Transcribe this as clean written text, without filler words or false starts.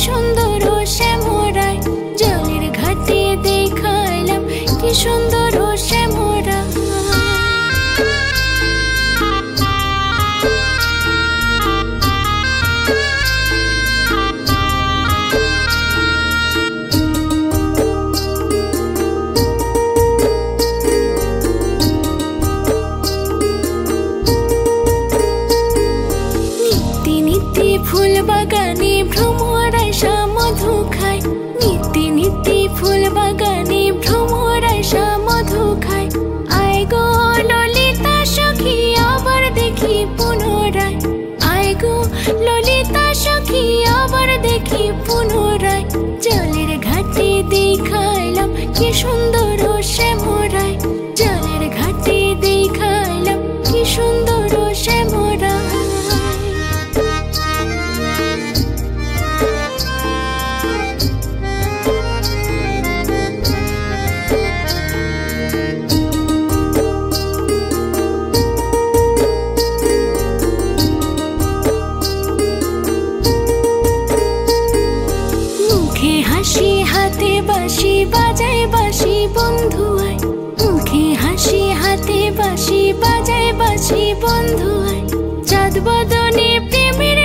সুন্দর শ্যামরায়, জলের ঘাটে দেখাইলাম কি সুন্দর শ্যামরায়। ফুল বাগানে ভ্রমরায় মধু খায়, নিত্যি নিত্যি ফুল বাগানে ভ্রমরায় মধু খায়। আয় গো ললিতা সখী আবার দেখি পুনরায়, আয় গো ললিতা সখী আবার দেখি পুনরায়। জলের ঘাটে দেখাইলাম কি সুন্দর শ্যামরায়, জলের ঘাটে দেখাইলাম কি সুন্দর শ্যামরায়। হাসি হাতে বাঁশি বাজায় বাঁশি বন্ধু আয়, মুখে হাসি হাতে বাঁশি বাজায় বাঁশি বন্ধু আয়। চাঁদ বদনে প্রেমের